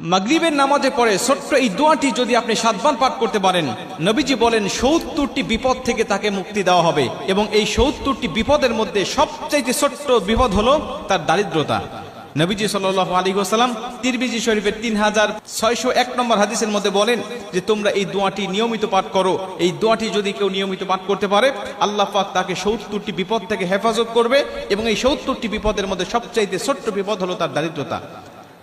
মাগরিবের নামাজে পড়ে ছোট্ট এই দোয়াটি যদি আপনি 7 বার পাঠ করতে পারেন, নবীজি বলেন 70টি বিপদ থেকে তাকে মুক্তি দেওয়া হবে। এবং এই 70টি বিপদের মধ্যে সবচেয়ে ছোট্ট বিপদ হলো তার দারিদ্রতা। নবীজি সাল্লাল্লাহু আলাইহি ওয়াসাল্লাম তিরমিজি শরীফের 3601 নম্বর হাদিসের মধ্যে বলেন যে তোমরা এই দোয়াটি নিয়মিত পাঠ করো। এই দোয়াটি যদি কেউ নিয়মিত পাঠ করতে পারে, আল্লাহ পাক তাকে 70টি বিপদ থেকে হেফাজত করবে। এবং এই 70টি বিপদের মধ্যে সবচেয়ে ছোট্ট বিপদ হলো তার দারিদ্রতা।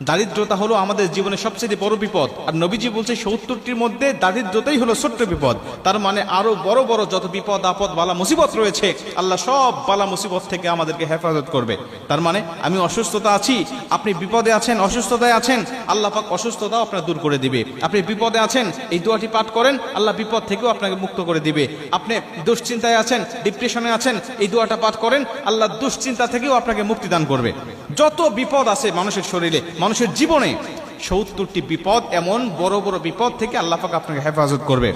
দারিদ্রতা হলো আমাদের জীবনে সবচেয়ে বড় বিপদ। আর নবীজি বলছে 70টির মধ্যে দারিদ্রতাই হলো ছোট্ট বিপদ। তার মানে আরো বড় বড় যত বিপদ আপদ বালা মুসিবত রয়েছে, আল্লাহ সব বালা মুসিবত থেকে আমাদেরকে হেফাজত করবে। তার মানে আমি অসুস্থতা আছি, আপনি বিপদে আছেন, অসুস্থতায় আছেন, আল্লাহ পাক অসুস্থতাও আপনার দূর করে দিবে। আপনি বিপদে আছেন, এই দোয়াটি পাঠ করেন, আল্লাহ বিপদ থেকেও আপনাকে মুক্ত করে দিবে। আপনি দুশ্চিন্তায় আছেন, ডিপ্রেশনে আছেন, এই দোয়াটা পাঠ করেন, আল্লাহ দুশ্চিন্তা থেকেও আপনাকে মুক্তি দান করবে। যত বিপদ আছে মানুষের শরীরে, মানুষের জীবনে, 70টি বিপদ, এমন বড় বড় বিপদ থেকে আল্লাহ পাক আপনাকে হেফাজত করবে।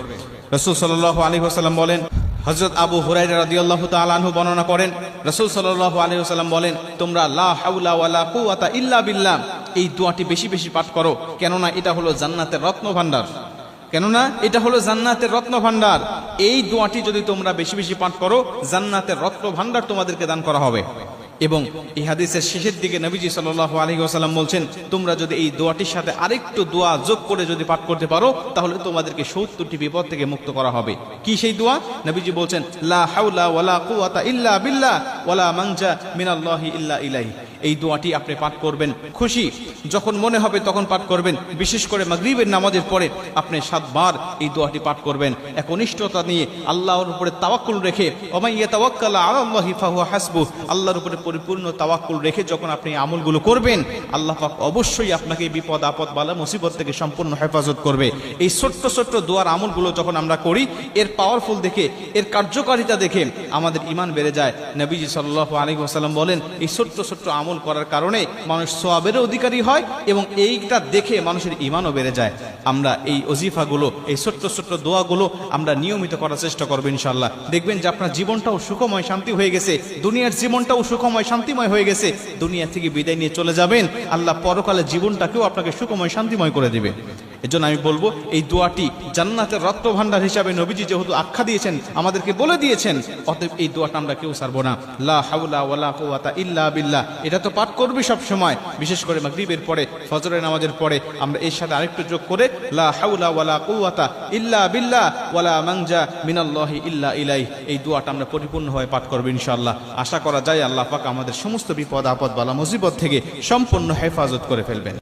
রাসূল সাল্লাল্লাহু আলাইহি ওয়াসাল্লাম বলেন, হযরত আবু হুরায়রা রাদিয়াল্লাহু তাআলা আনহু বর্ণনা করেন, রাসূল সাল্লাল্লাহু আলাইহি ওয়াসাল্লাম বলেন, তোমরা লা হাওলা ওয়ালা কুওয়াতা ইল্লা বিল্লাহ এই দোয়াটি বেশি বেশি পাঠ করো, কেননা এটা হলো জান্নাতের রত্নভাণ্ডার। কেননা এটা হলো জান্নাতের রত্নভাণ্ডার। এই দোয়াটি যদি তোমরা বেশি বেশি পাঠ করো, জান্নাতের রত্নভাণ্ডার তোমাদেরকে দান করা হবে। এবং এই হাদিসের শেষের দিকে নবীজি সাল্লাল্লাহু আলাইহি ওয়াসাল্লাম বলছেন, তোমরা যদি এই দোয়াটির সাথে আরেকটু দোয়া যোগ করে যদি পাঠ করতে পারো, তাহলে তোমাদেরকে 70টি বিপদ থেকে মুক্ত করা হবে। কি সেই দোয়া? নবীজি বলছেন, লা হাওলা ওয়ালা কুওয়াতা ইল্লা বিল্লাহ ওয়ালা মানজা মিনাল্লাহি ইল্লা ইলাইহি। এই দোয়াটি আপনি পাঠ করবেন, খুশি যখন মনে হবে তখন পাঠ করবেন। বিশেষ করে মাগরিবের নামাজের পরে আপনি 7 বার এই দোয়াটি পাঠ করবেন, একনিষ্ঠতা নিয়ে, আল্লাহর উপরে তাওয়াক্কুল রেখে। ওমান ইয়াতাওয়াক্কাল আলাল্লাহি ফাহুয়া হাসবুহ, আল্লাহর উপরে পরিপূর্ণ তাওয়াক্কুল রেখে যখন আপনি আমলগুলো করবেন, আল্লাহ পাক অবশ্যই আপনাকে বিপদ আপদ বালা মুসিবত থেকে সম্পূর্ণ হেফাজত করবে। এই ছোট্ট ছোট্ট দোয়ার আমলগুলো যখন আমরা করি, এর পাওয়ারফুল দেখে, এর কার্যকারিতা দেখে আমাদের ঈমান বেড়ে যায়। নবীজি সাল্লাল্লাহু আলাইহি ওয়াসাল্লাম বলেন, এই ছোট্ট ছোট্ট আমল করার কারণে মানুষ সওয়াবের অধিকারী হয় এবং এইটা দেখে মানুষের ঈমানও বেড়ে যায়। আমরা এই ওজিফাগুলো, এই ছোট্ট ছোট্ট দোয়াগুলো আমরা নিয়মিত করার চেষ্টা করব ইনশাআল্লাহ। দেখবেন যে আপনার জীবনটাও সুখময় শান্তি হয়ে গেছে, দুনিয়ার জীবনটাও সুখময় শান্তিময় হয়ে গেছে। দুনিয়া থেকে বিদায় নিয়ে চলে যাবেন, আল্লাহ পরকালে জীবনটাকেও আপনাকে সুখময় শান্তিময় করে দিবে। এজন্য আমি বলবো, এই দোয়াটি জান্নাতের রত্নভাণ্ডার হিসাবে নবীজি যেহেতু আখ্যা দিয়েছেন, আমাদেরকে বলে দিয়েছেন, অতএব এই দোয়াটা আমরা কেউ ছাড়বো না। লা হাওলা ওয়ালা কুওয়াতা ইল্লা বিল্লাহ, এটা তো পাঠ করবি সব সময়। বিশেষ করে মাগরিবের পরে, ফজরের নামাজের পরে আমরা এর সাথে আরেকটু যোগ করে লা হাওলা ওয়ালা কুওয়াতা ইল্লা বিল্লাহ ওয়ালা মানজা মিনাল্লাহি ইল্লা ইলাইহি, এই দোয়াটা আমরা পরিপূর্ণভাবে পাঠ করব ইনশাআল্লাহ। আশা করা যায় আল্লাহ পাক আমাদের সমস্ত বিপদ আপদ বালা মুসিবত থেকে সম্পূর্ণ হেফাজত করে ফেলবেন।